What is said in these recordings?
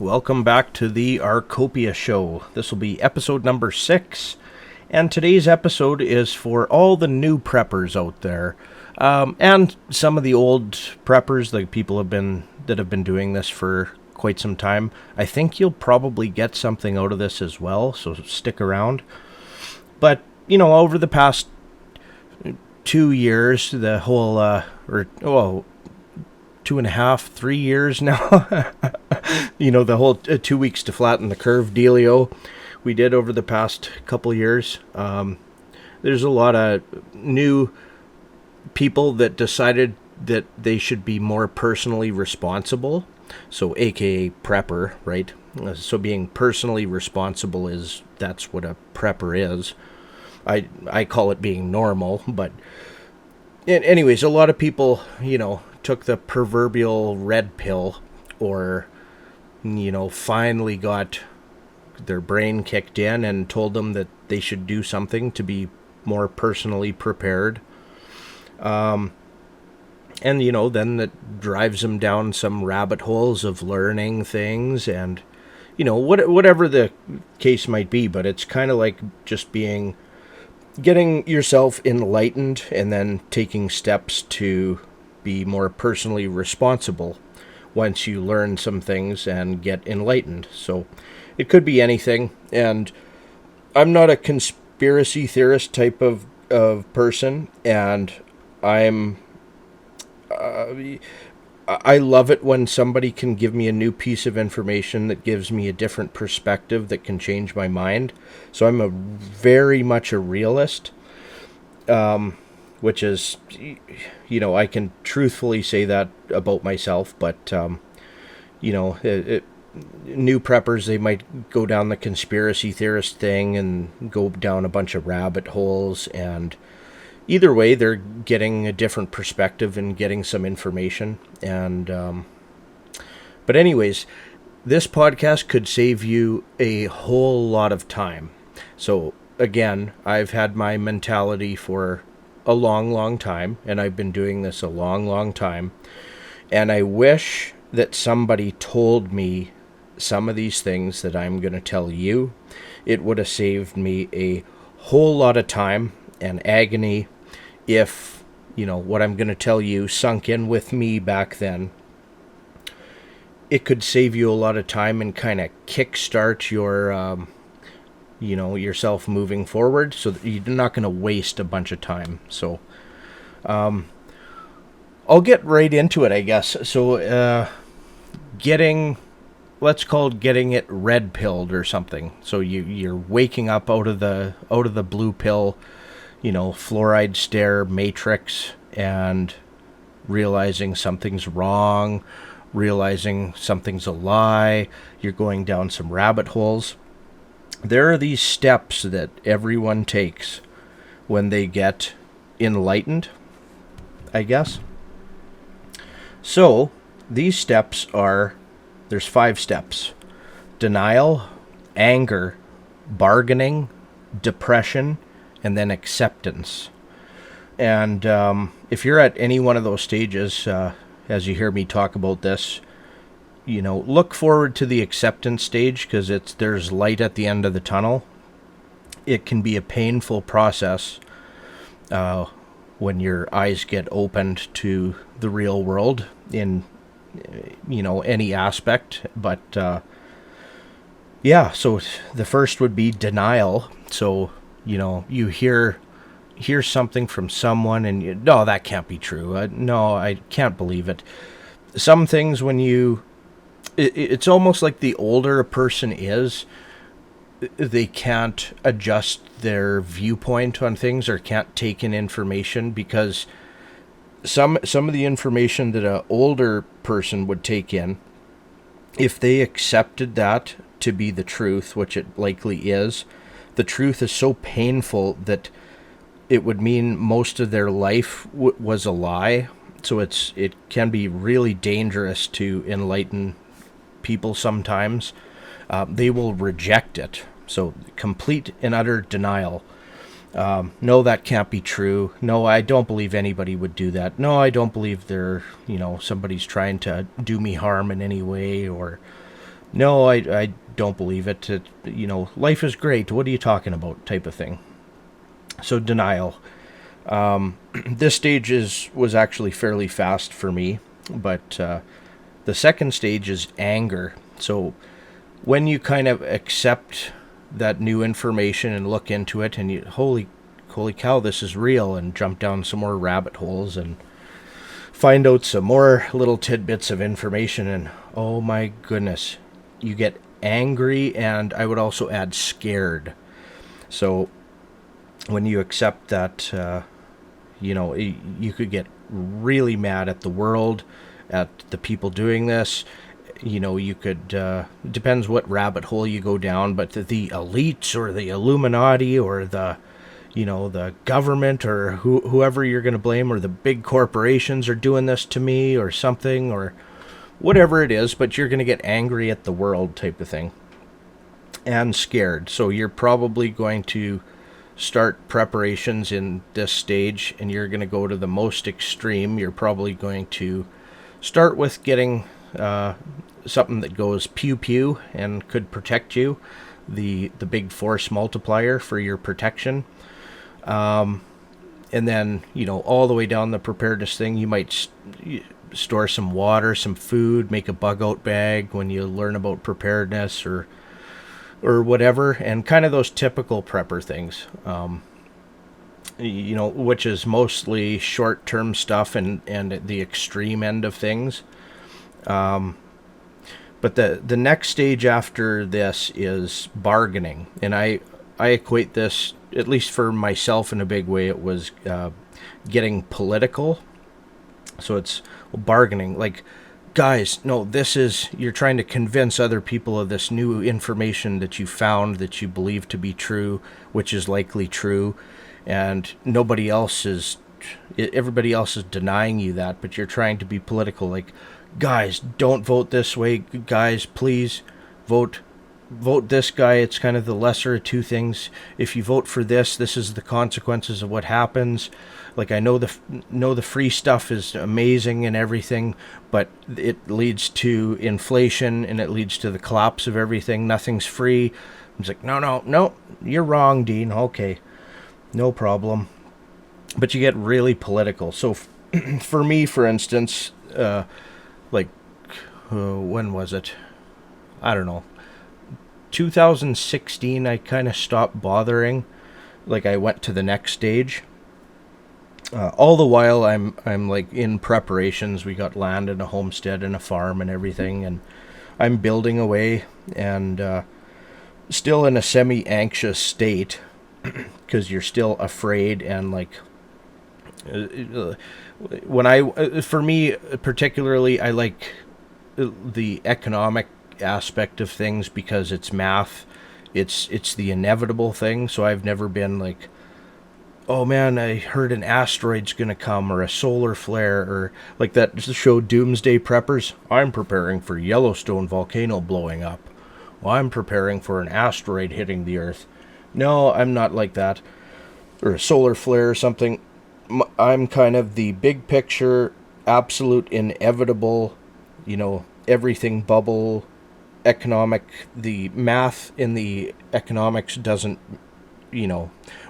Welcome back to the Arcopia Show. This will be episode number 6, and today's episode is for all the new preppers out there, and some of the old preppers, like people that have been doing this for quite some time. I think you'll probably get something out of this as well, so stick around. But over the past 2 years, the whole 2.5, 3 years now. The whole 2 weeks to flatten the curve dealio we did over the past couple years. There's a lot of new people that decided that they should be more personally responsible. So, AKA prepper, right? So being personally responsible that's what a prepper is. I call it being normal, but anyways, a lot of people, took the proverbial red pill or, finally got their brain kicked in and told them that they should do something to be more personally prepared. And, then that drives them down some rabbit holes of learning things and, whatever the case might be. But it's kind of like just getting yourself enlightened and then taking steps to be more personally responsible once you learn some things and get enlightened. So it could be anything. And I'm not a conspiracy theorist type of person, and I love it when somebody can give me a new piece of information that gives me a different perspective that can change my mind. So I'm very much a realist, which is, I can truthfully say that about myself, but, new preppers, they might go down the conspiracy theorist thing and go down a bunch of rabbit holes, and either way, they're getting a different perspective and getting some information. And but anyways, this podcast could save you a whole lot of time. So again, I've had my mentality for a long, long time, and I've been doing this a long, long time. And I wish that somebody told me some of these things that I'm going to tell you. It would have saved me a whole lot of time and agony if, what I'm going to tell you sunk in with me back then. It could save you a lot of time and kind of kickstart your, yourself moving forward, so that you're not going to waste a bunch of time. So, I'll get right into it, I guess. So, let's call it getting it red pilled or something. So you're waking up out of the blue pill, fluoride stare matrix, and realizing something's wrong, realizing something's a lie. You're going down some rabbit holes. There are these steps that everyone takes when they get enlightened, I guess. So these steps there's 5 steps: denial, anger, bargaining, depression, and then acceptance. And if you're at any one of those stages, as you hear me talk about this, look forward to the acceptance stage, because there's light at the end of the tunnel. It can be a painful process when your eyes get opened to the real world in any aspect. But so the first would be denial. So you hear something from someone and no, that can't be true. No, I can't believe it. Some things, when it's almost like the older a person is, they can't adjust their viewpoint on things or can't take in information, because some of the information that an older person would take in, if they accepted that to be the truth, which it likely is, the truth is so painful that it would mean most of their life was a lie. So it can be really dangerous to enlighten people sometimes. They will reject it. So complete and utter denial. No, that can't be true. No, I don't believe anybody would do that. No, I don't believe somebody's trying to do me harm in any way, or No, I don't believe it. Life is great. What are you talking about? Type of thing. So denial. This stage was actually fairly fast for me, but the second stage is anger. So when you kind of accept that new information and look into it, and you holy cow, this is real, and jump down some more rabbit holes and find out some more little tidbits of information, and oh my goodness, you get angry, and I would also add scared. So when you accept that, you could get really mad at the world, at the people doing this. You could, depends what rabbit hole you go down, but the elites or the Illuminati or the government or whoever you're going to blame, or the big corporations are doing this to me or something, or whatever it is, but you're going to get angry at the world type of thing and scared. So you're probably going to start preparations in this stage, and you're going to go to the most extreme. You're probably going to start with getting something that goes pew pew and could protect you, the big force multiplier for your protection. And then, all the way down the preparedness thing, you might store some water, some food, make a bug out bag when you learn about preparedness or whatever, and kind of those typical prepper things, which is mostly short-term stuff and the extreme end of things. But the next stage after this is bargaining, and I equate this, at least for myself in a big way, it was getting political. So it's bargaining, like, guys, no, you're trying to convince other people of this new information that you found that you believe to be true, which is likely true, and everybody else is denying you that, but you're trying to be political, like, guys, don't vote this way, guys, please vote this guy. It's kind of the lesser of two things. If you vote for this is the consequences of what happens. Like, I know the free stuff is amazing and everything, but it leads to inflation and it leads to the collapse of everything. Nothing's free. It's like, no, you're wrong, Dean. Okay, no problem. But you get really political. So for me, for instance, when was it? I don't know. 2016, I kind of stopped bothering. Like, I went to the next stage. All the while, I'm like in preparations. We got land and a homestead and a farm and everything, and I'm building away, and still in a semi-anxious state because you're still afraid, and like for me particularly, I like the economic aspect of things because it's math. It's the inevitable thing. So I've never been like, oh man, I heard an asteroid's gonna come, or a solar flare, or like that show Doomsday Preppers. I'm preparing for Yellowstone volcano blowing up. Well, I'm preparing for an asteroid hitting the Earth. No, I'm not like that. Or a solar flare or something. I'm kind of the big picture, absolute inevitable, everything bubble, economic. The math in the economics doesn't,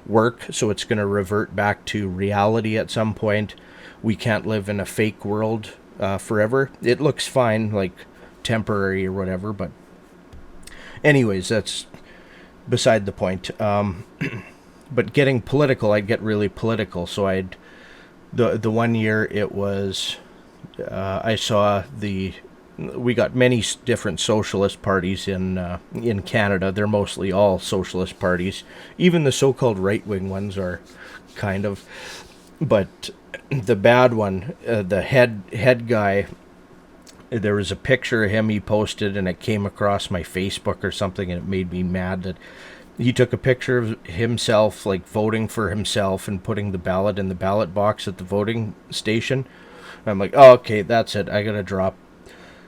work, so it's going to revert back to reality at some point. We can't live in a fake world forever. It looks fine, like temporary or whatever, but anyways, that's beside the point. But getting political, I'd get really political. So the 1 year it was, I saw we got many different socialist parties in Canada. They're mostly all socialist parties. Even the so-called right-wing ones are kind of, but the bad one, the head guy, there was a picture of him he posted, and it came across my Facebook or something, and it made me mad that he took a picture of himself, like voting for himself and putting the ballot in the ballot box at the voting station. I'm like, oh, okay, that's it. I gotta drop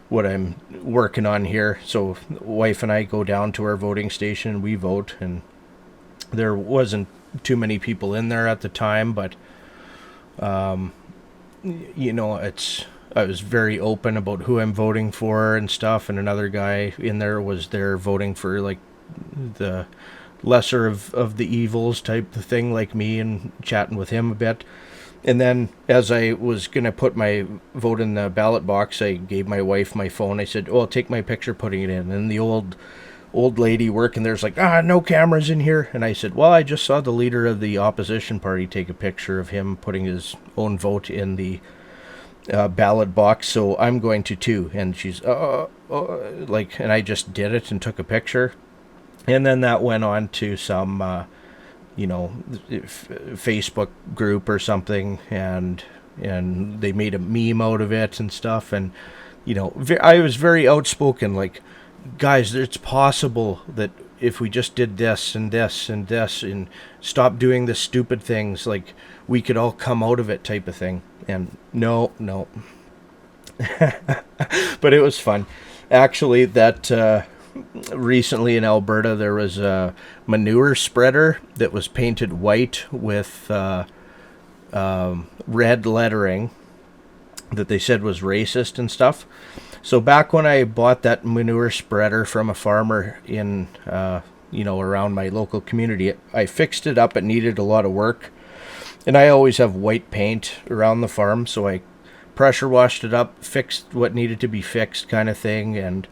what I'm working on here. So wife and I go down to our voting station, we vote, and there wasn't too many people in there at the time, but it's I was very open about who I'm voting for and stuff. And another guy in there was there voting for like the lesser of the evils type of thing, like me, and chatting with him a bit. And then as I was going to put my vote in the ballot box, I gave my wife my phone. I said, "Oh, I'll take my picture putting it in." And the old lady working there's like, no cameras in here. And I said, "Well, I just saw the leader of the opposition party take a picture of him putting his own vote in the ballot box, so I'm going to too." And she's like, and I just did it and took a picture. And then that went on to some Facebook group or something, and they made a meme out of it and stuff. And I was very outspoken, like, guys, it's possible that if we just did this and this and this and stop doing the stupid things, like, we could all come out of it, type of thing. And no. But it was fun. Actually, that recently in Alberta, there was a manure spreader that was painted white with red lettering that they said was racist and stuff. So back when I bought that manure spreader from a farmer in, around my local community, I fixed it up. It needed a lot of work. And I always have white paint around the farm, so I pressure washed it up, fixed what needed to be fixed, kind of thing. And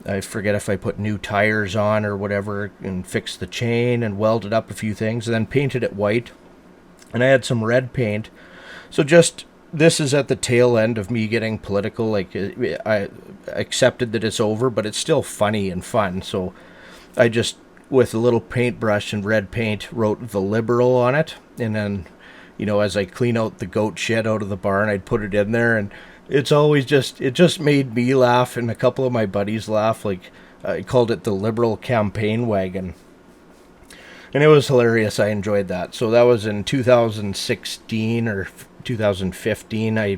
I forget if I put new tires on or whatever, and fixed the chain and welded up a few things, and then painted it white. And I had some red paint. So this is at the tail end of me getting political. Like, I accepted that it's over, but it's still funny and fun. So I just, with a little paintbrush and red paint, wrote "The Liberal" on it. And then, as I clean out the goat shit out of the barn, I'd put it in there. And it's always it just made me laugh, and a couple of my buddies laugh. Like, I called it the Liberal Campaign Wagon. And it was hilarious. I enjoyed that. So that was in 2016 or 2015. I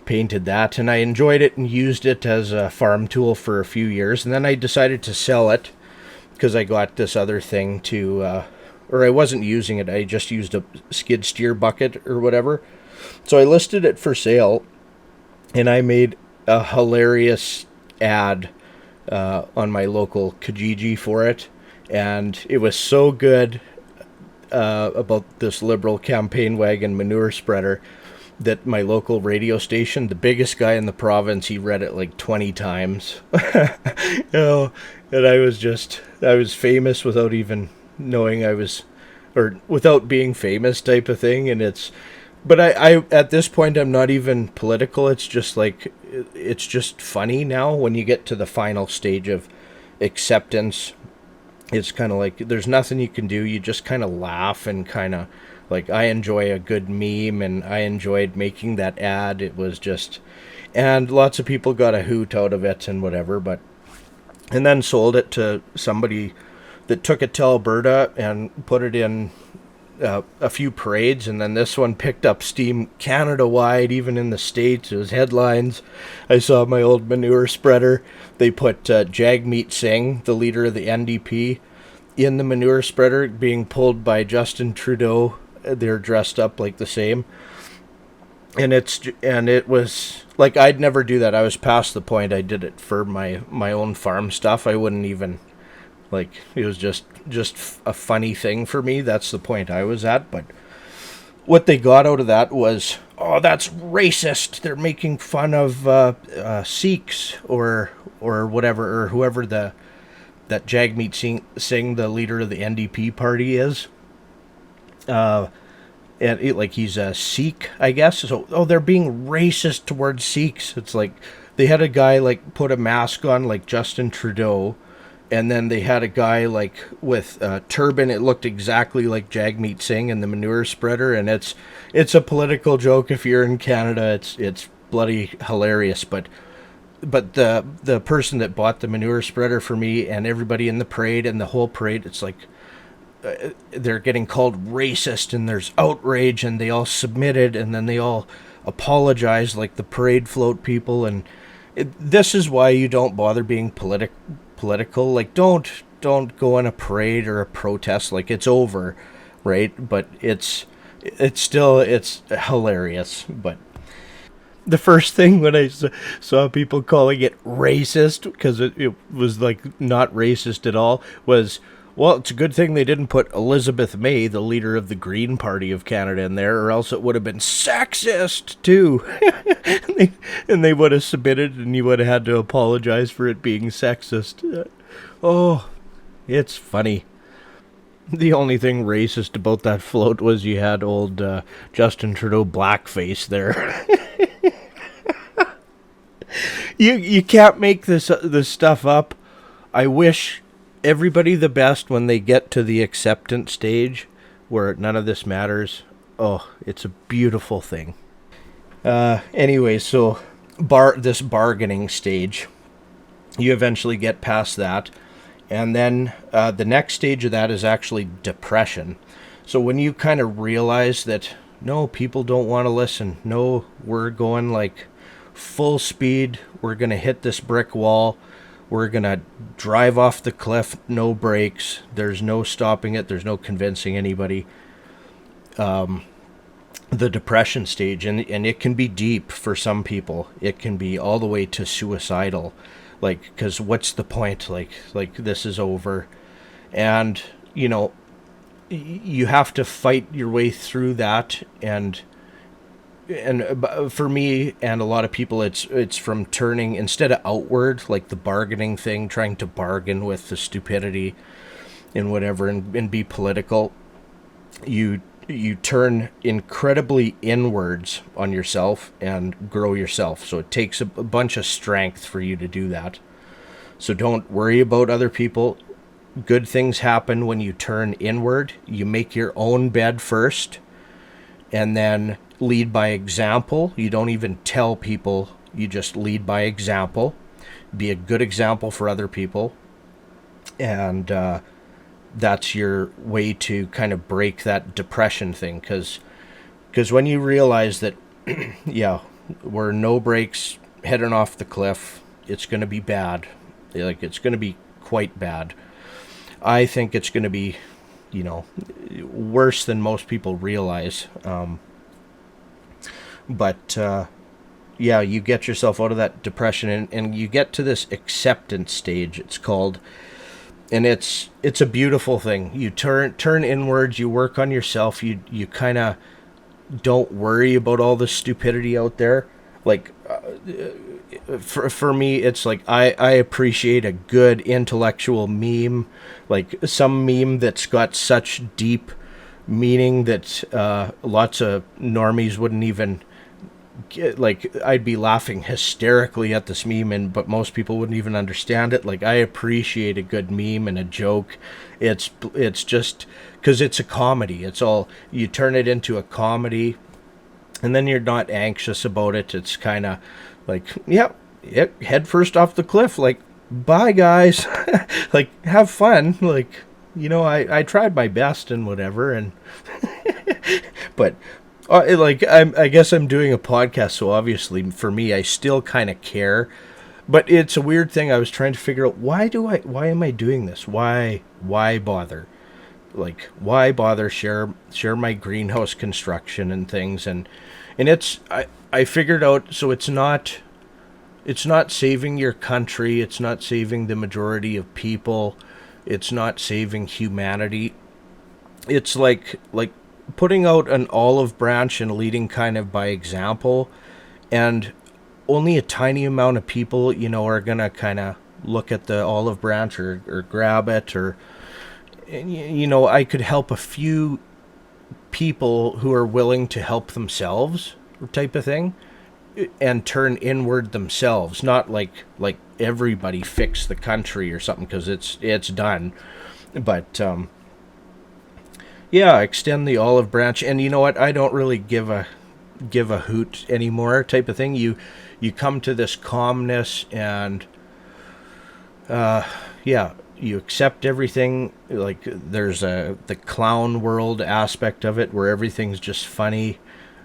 painted that, and I enjoyed it and used it as a farm tool for a few years. And then I decided to sell it because I got this other thing or I wasn't using it. I just used a skid steer bucket or whatever. So I listed it for sale, and I made a hilarious ad on my local Kijiji for it. And it was so good about this Liberal Campaign Wagon manure spreader that my local radio station, the biggest guy in the province, he read it like 20 times. And I was famous without even knowing or without being famous, type of thing. And but I at this point, I'm not even political. It's just funny now when you get to the final stage of acceptance. It's kind of like there's nothing you can do. You just kind of laugh, and kind of like, I enjoy a good meme, and I enjoyed making that ad. It was just, and lots of people got a hoot out of it and whatever. And then sold it to somebody that took it to Alberta and put it in a few parades, and then this one picked up steam Canada-wide, even in the States. It was headlines. I saw my old manure spreader. They put Jagmeet Singh, the leader of the NDP, in the manure spreader, being pulled by Justin Trudeau. They're dressed up like the same. And it was like, I'd never do that. I was past the point. I did it for my own farm stuff. I wouldn't even, like, it was just a funny thing for me. That's the point I was at. But what they got out of that was, "Oh, that's racist. They're making fun of Sikhs or whatever, or whoever that Jagmeet Singh, the leader of the NDP party, is." And like, he's a Sikh, I guess. So, they're being racist towards Sikhs. It's like they had a guy like put a mask on like Justin Trudeau, and then they had a guy like with a turban. It looked exactly like Jagmeet Singh in the manure spreader, and it's a political joke. If you're in Canada, it's bloody hilarious. But the person that bought the manure spreader for me and everybody in the parade and the whole parade, it's like, they're getting called racist, and there's outrage, and they all submitted, and then they all apologized, like the parade float people. And this is why you don't bother being political. Like, don't go on a parade or a protest. Like, it's over, right? But it's hilarious. But the first thing when I saw people calling it racist, because it was like not racist at all, was, well, it's a good thing they didn't put Elizabeth May, the leader of the Green Party of Canada, in there, or else it would have been sexist too. and they would have submitted, and you would have had to apologize for it being sexist. Oh, it's funny. The only thing racist about that float was you had old Justin Trudeau blackface there. You can't make this stuff up. I wish everybody the best when they get to the acceptance stage where none of this matters. Oh, it's a beautiful thing. Anyway, so this bargaining stage, you eventually get past that. And then the next stage of that is actually depression. So when you kind of realize that, no, people don't want to listen. No, we're going like full speed. We're going to hit this brick wall. We're going to drive off the cliff, no brakes. There's no stopping it. There's no convincing anybody. The depression stage, and it can be deep for some people. It can be all the way to suicidal. Like, because what's the point? Like this is over. And, you know, you have to fight your way through that. And for me and a lot of people, it's from turning, instead of outward, like the bargaining thing, trying to bargain with the stupidity and whatever, and be political, you turn incredibly inwards on yourself and grow yourself. So it takes a bunch of strength for you to do that. So don't worry about other people. Good things happen when you turn inward. You make your own bed first, and then lead by example. You don't even tell people, you just lead by example. Be a good example for other people. And that's your way to kind of break that depression thing. Because when you realize that, yeah, we're no brakes heading off the cliff, it's going to be bad. Like, it's going to be quite bad. I think it's going to be, you know, worse than most people realize. But yeah, you get yourself out of that depression, and you get to this acceptance stage, it's called. And it's a beautiful thing. You turn inwards, you work on yourself, you kind of don't worry about all the stupidity out there. Like, for me, it's like I appreciate a good intellectual meme, like some meme that's got such deep meaning that lots of normies wouldn't even get. Like, I'd be laughing hysterically at this meme, but most people wouldn't even understand it. Like, I appreciate a good meme and a joke. It's just because it's a comedy. It's all, you turn it into a comedy, and then you're not anxious about it. It's kind of like, yep, head first off the cliff. Like, bye guys. Like, have fun. Like, you know, I tried my best and whatever, and but like, I guess I'm doing a podcast, so obviously for me, I still kind of care. But it's a weird thing. I was trying to figure out, why am I doing this? Why bother? Like, why bother share my greenhouse construction and things, and it's, I figured out, so it's not saving your country, it's not saving the majority of people, it's not saving humanity. It's like putting out an olive branch and leading kind of by example, and only a tiny amount of people, you know, are gonna kind of look at the olive branch or grab it, or, you know, I could help a few people who are willing to help themselves, type of thing, and turn inward themselves. Not like everybody fix the country or something, because it's done. But yeah, extend the olive branch. And you know what? I don't really give a hoot anymore, type of thing. You come to this calmness, and yeah, you accept everything. Like, there's the clown world aspect of it, where everything's just funny.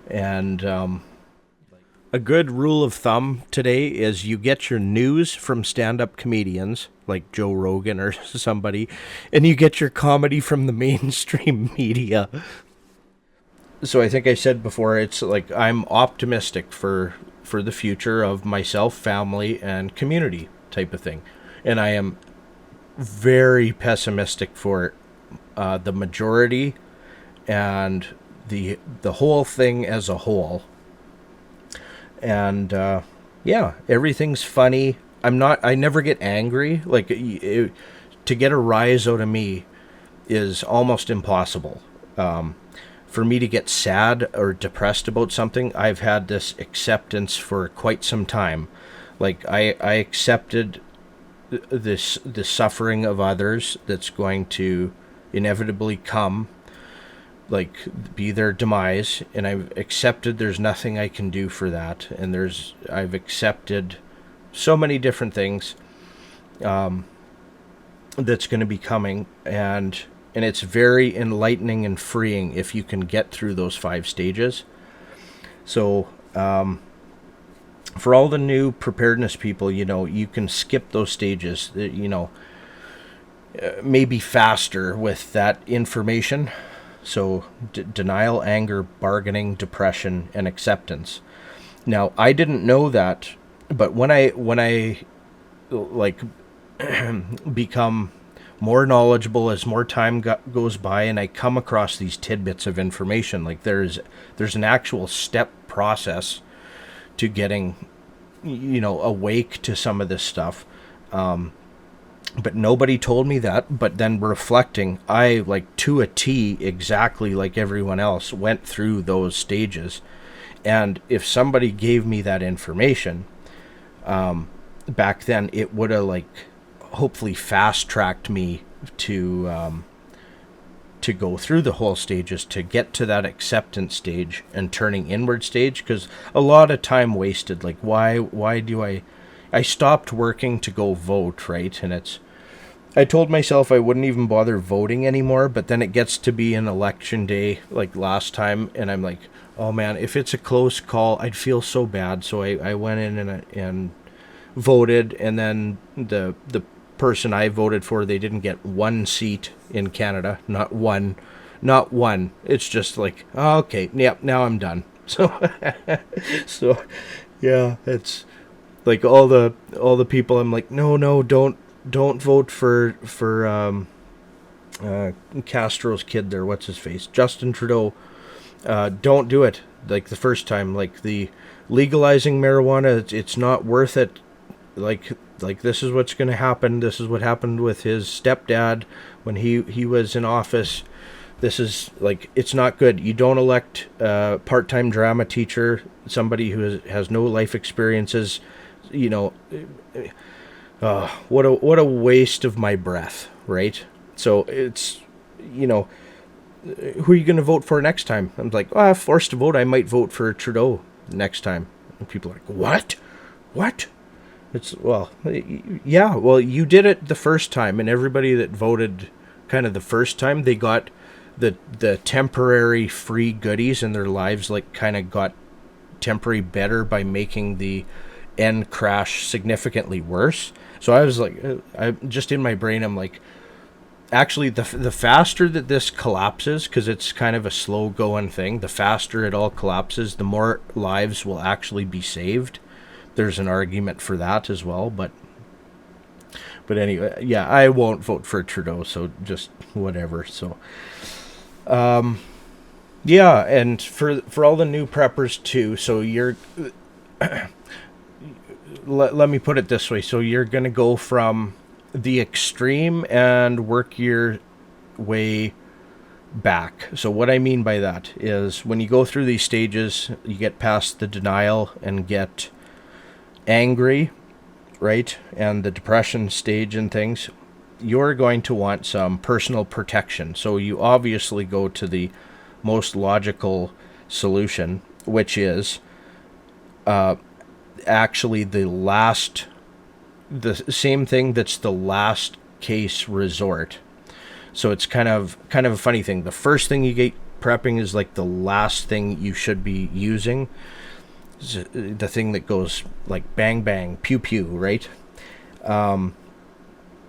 And a good rule of thumb today is you get your news from stand-up comedians like Joe Rogan or somebody, and you get your comedy from the mainstream media. So I think I said before, it's like, I'm optimistic for for the future of myself, family, and community type of thing. And I am very pessimistic for the majority and the whole thing as a whole. And yeah, everything's funny. I never get angry. Like, to get a rise out of me is almost impossible. For me to get sad or depressed about something, I've had this acceptance for quite some time. Like, I accepted the suffering of others that's going to inevitably come, like, be their demise, and I've accepted there's nothing I can do for that, and I've accepted so many different things that's going to be coming, and it's very enlightening and freeing if you can get through those 5 stages. So for all the new preparedness people, you can skip those stages, maybe faster with that information. So denial, anger, bargaining, depression, and acceptance. Now, I didn't know that, but when I like become more knowledgeable as more time goes by, and I come across these tidbits of information, like there's an actual step process to getting awake to some of this stuff. But nobody told me that. But then reflecting, I, like, to a T, exactly like everyone else, went through those stages. And if somebody gave me that information back then, it would have, like, hopefully fast-tracked me to go through the whole stages, to get to that acceptance stage and turning inward stage. Because a lot of time wasted. Like, why do I stopped working to go vote, right? And I told myself I wouldn't even bother voting anymore, but then it gets to be an election day like last time, and I'm like, oh man, if it's a close call, I'd feel so bad. So I went in and voted, and then the person I voted for, they didn't get 1 seat in Canada, not one. It's just like, oh, okay, yep, now I'm done. So yeah, it's like all the people, I'm like, no, don't vote for Castro's kid there, what's his face, Justin Trudeau. Don't do it. Like the first time, like the legalizing marijuana, it's not worth it. Like this is what's going to happen. This is what happened with his stepdad when he was in office. This is, like, it's not good. You don't elect a part-time drama teacher, somebody who has no life experiences. What a waste of my breath, right? So it's, who are you going to vote for next time? I'm like, I'm forced to vote. I might vote for Trudeau next time. And people are like, what? It's, well, yeah, well, you did it the first time, and everybody that voted kind of the first time, they got the temporary free goodies in their lives, like, kind of got temporary better by making the end crash significantly worse. So I was like, I just, in my brain, I'm like, actually, the faster that this collapses, because it's kind of a slow going thing, the faster it all collapses, the more lives will actually be saved. There's an argument for that as well, but anyway, yeah, I won't vote for Trudeau, so just whatever. So yeah, and for all the new preppers too, so you're let me put it this way, so you're going to go from the extreme and work your way back. So what I mean by that is, when you go through these stages, you get past the denial and get angry, right, and the depression stage and things, you're going to want some personal protection. So you obviously go to the most logical solution, which is actually the same thing that's the last case resort. So it's kind of a funny thing. The first thing you get prepping is like the last thing you should be using. The thing that goes like bang bang pew pew, right?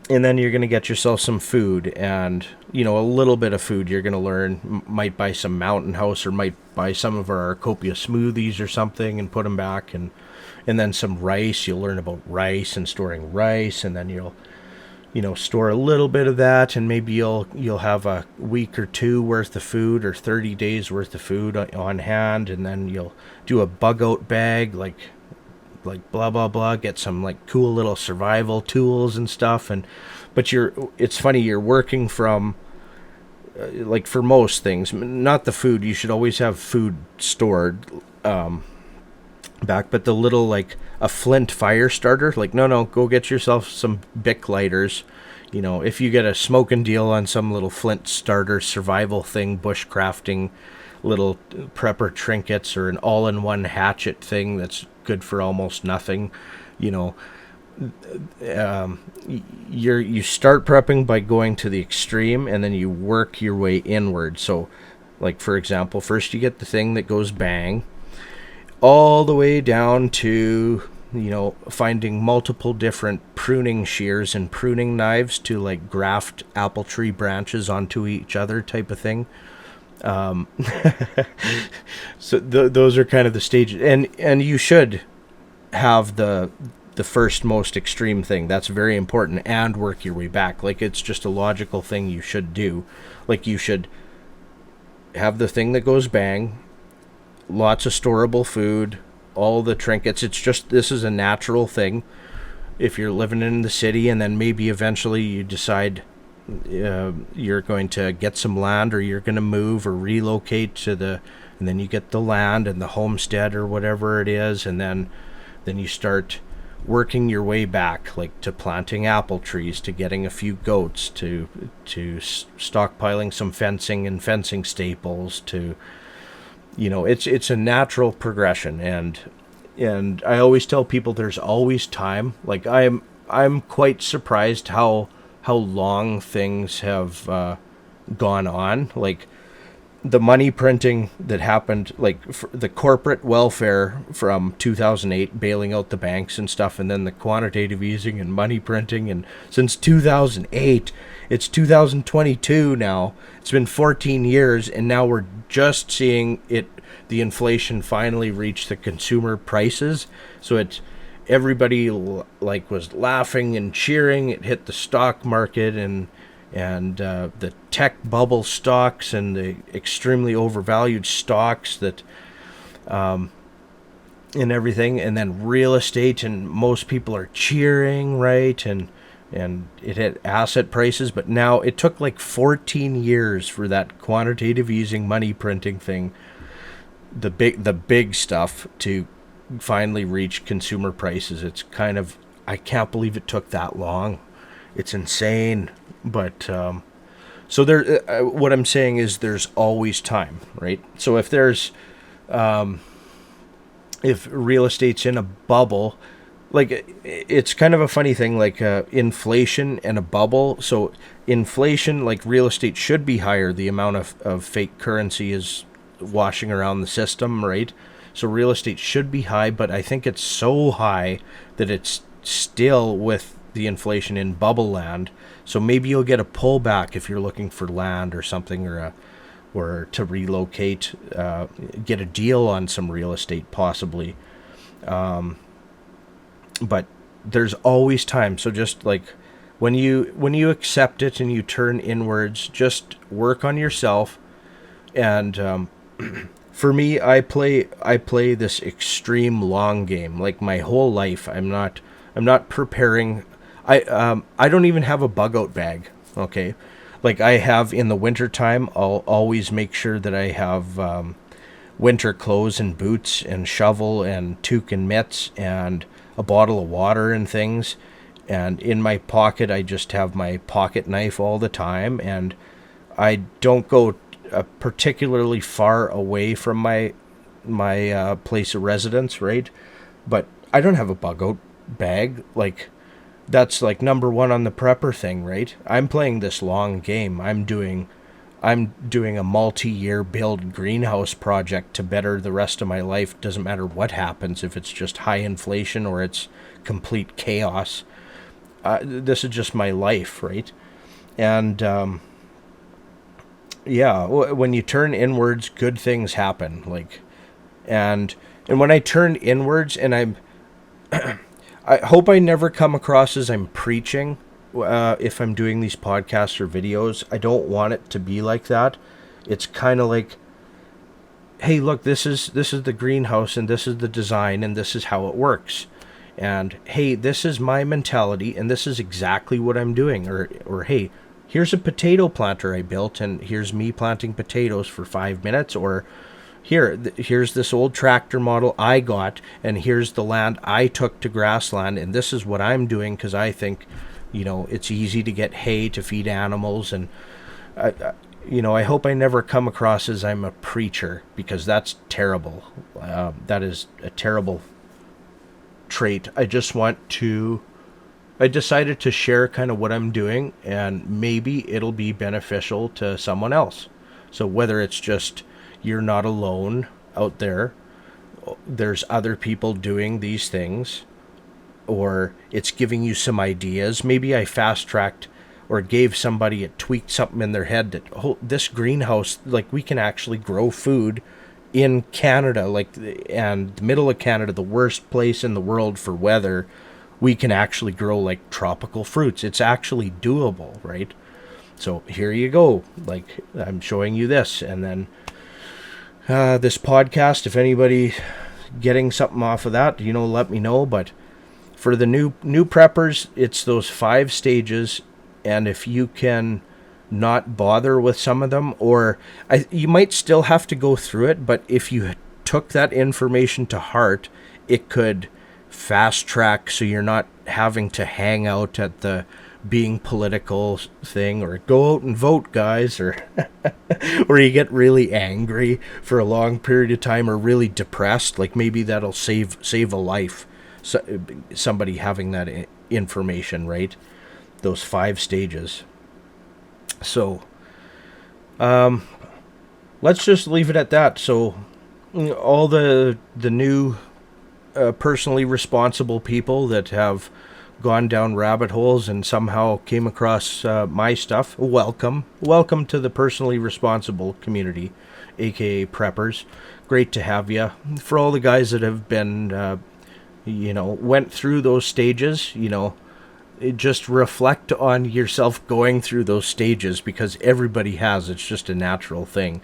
And then you're going to get yourself some food, and a little bit of food you're going to learn. Might buy some Mountain House, or might buy some of our Copia smoothies or something and put them back, and then some rice. You'll learn about rice and storing rice, and then you'll store a little bit of that, and maybe you'll have a week or two worth of food, or 30 days worth of food on hand, and then you'll do a bug out bag, like blah blah blah, get some like cool little survival tools and stuff. But it's funny, you're working from, like, for most things, not the food, you should always have food stored back, but the little, like, a flint fire starter, like, no, go get yourself some Bic lighters. If you get a smoking deal on some little flint starter survival thing, bushcrafting little prepper trinkets, or an all-in-one hatchet thing that's good for almost nothing, you start prepping by going to the extreme, and then you work your way inward. So, like, for example, first you get the thing that goes bang, all the way down to finding multiple different pruning shears and pruning knives to, like, graft apple tree branches onto each other type of thing. So those are kind of the stages, and you should have the first most extreme thing. That's very important, and work your way back. Like, it's just a logical thing you should do. Like, you should have the thing that goes bang, lots of storable food, all the trinkets. It's just, this is a natural thing if you're living in the city, and then maybe eventually you decide you're going to get some land, or you're going to move or relocate and then you get the land and the homestead or whatever it is, and then you start working your way back, like to planting apple trees, to getting a few goats, to stockpiling some fencing staples, to it's a natural progression. And I always tell people there's always time. Like, I'm quite surprised how long things have gone on. Like, the money printing that happened, like the corporate welfare from 2008, bailing out the banks and stuff, and then the quantitative easing and money printing, and since 2008, it's 2022 now. It's been 14 years, and now we're just seeing the inflation finally reach the consumer prices. So everybody, like, was laughing and cheering. It hit the stock market, and the tech bubble stocks, and the extremely overvalued stocks that and everything, and then real estate, and most people are cheering, right? And it hit asset prices. But now it took like 14 years for that quantitative easing, money printing thing, the big stuff, to finally reach consumer prices. It's kind of, I can't believe it took that long. It's insane. But so there, what I'm saying is there's always time, right? So if there's if real estate's in a bubble, like, it's kind of a funny thing, like inflation and a bubble. So inflation, like, real estate should be higher. The amount of fake currency is washing around the system, right? So real estate should be high, but I think it's so high that it's still with the inflation in bubble land. So maybe you'll get a pullback if you're looking for land or something, or to relocate, get a deal on some real estate possibly. But there's always time. So just, like, when you accept it and you turn inwards, just work on yourself. And for me, I play this extreme long game. Like, my whole life, I'm not preparing. I don't even have a bug out bag. Okay, like, I have in the winter time, I'll always make sure that I have winter clothes and boots and shovel and toque and mitts and a bottle of water and things. And in my pocket, I just have my pocket knife all the time, and I don't go particularly far away from my place of residence, right? But I don't have a bug out bag. Like, that's like number one on the prepper thing, right? I'm playing this long game. I'm doing a multi-year build greenhouse project to better the rest of my life. Doesn't matter what happens, if it's just high inflation or it's complete chaos. this is just my life, right? And when you turn inwards, good things happen. Like, and when I turn inwards, and I hope I never come across as I'm preaching. If I'm doing these podcasts or videos, I don't want it to be like that. It's kind of like, hey, look, this is the greenhouse, and this is the design, and this is how it works. And hey, this is my mentality, and this is exactly what I'm doing. Or hey, here's a potato planter I built, and here's me planting potatoes for 5 minutes. Or here's this old tractor model I got, and here's the land I took to grassland, and this is what I'm doing because I think, it's easy to get hay to feed animals. And I hope I never come across as I'm a preacher, because that's terrible. That is a terrible trait. I decided to share kind of what I'm doing, and maybe it'll be beneficial to someone else. So whether it's just you're not alone out there, there's other people doing these things, or it's giving you some ideas. Maybe I fast-tracked or gave somebody, it tweaked something in their head that, oh, this greenhouse, like, we can actually grow food in Canada, and the middle of Canada, the worst place in the world for weather, we can actually grow like tropical fruits. It's actually doable, right? So here you go. Like, I'm showing you this, and then this podcast, if anybody getting something off of that, let me know. But for the new preppers, it's those 5 stages, and if you can not bother with some of them, or you might still have to go through it, but if you took that information to heart, it could fast track, so you're not having to hang out at the being political thing, or go out and vote, guys, or or you get really angry for a long period of time, or really depressed. Like, maybe that'll save a life, somebody having that information, right? Those 5 stages. So let's just leave it at that. So all the new personally responsible people that have gone down rabbit holes and somehow came across my stuff, welcome to the personally responsible community, aka preppers. Great to have you. For all the guys that have been went through those stages, just reflect on yourself going through those stages, because everybody has. It's just a natural thing.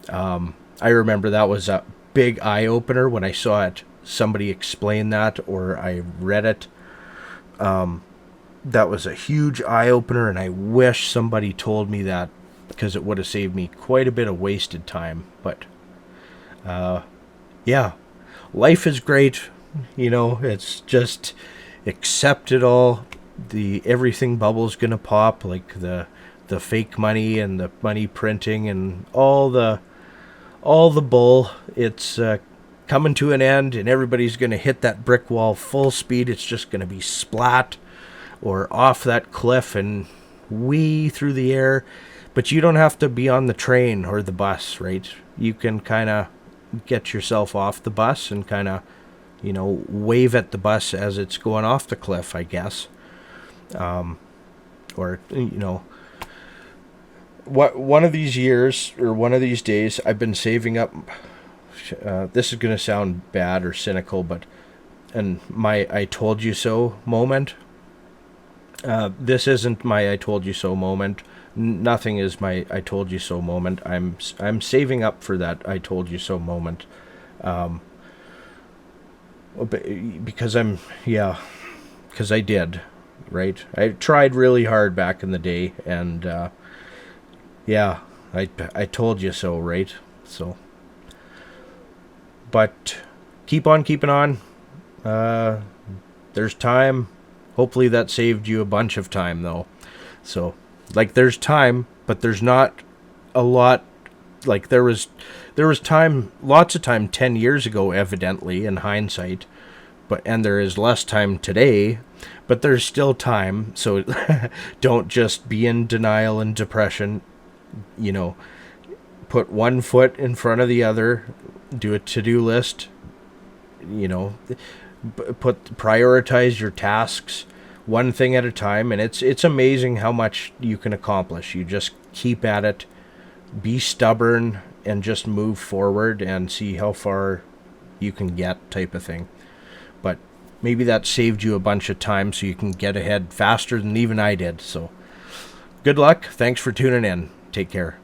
I remember that was a big eye-opener when I saw it. Somebody explain that, or I read it. That was a huge eye-opener, and I wish somebody told me that, because it would have saved me quite a bit of wasted time. But life is great. It's just accept it all. Everything bubble's gonna pop, like the fake money and the money printing and all the bull. It's coming to an end, and everybody's gonna hit that brick wall full speed. It's just gonna be splat or off that cliff and wee through the air. But you don't have to be on the train or the bus, right? You can kind of get yourself off the bus and kind of wave at the bus as it's going off the cliff, I guess. One of these years, or one of these days, I've been saving up. This is going to sound bad or cynical, and my I told you so moment. This isn't my I told you so moment. Nothing is my I told you so moment. I'm saving up for that I told you so moment. Because I did, right? I tried really hard back in the day, and I told you so, right? So, but keep on keeping on. There's time. Hopefully that saved you a bunch of time, though. So, there's time, but there's not a lot. There was time, lots of time 10 years ago, evidently, in hindsight, and there is less time today, but there's still time. So don't just be in denial and depression. Put one foot in front of the other, do a to-do list, prioritize your tasks, one thing at a time, and it's amazing how much you can accomplish. You just keep at it, be stubborn, and just move forward and see how far you can get, type of thing. But maybe that saved you a bunch of time so you can get ahead faster than even I did. So good luck. Thanks for tuning in. Take care.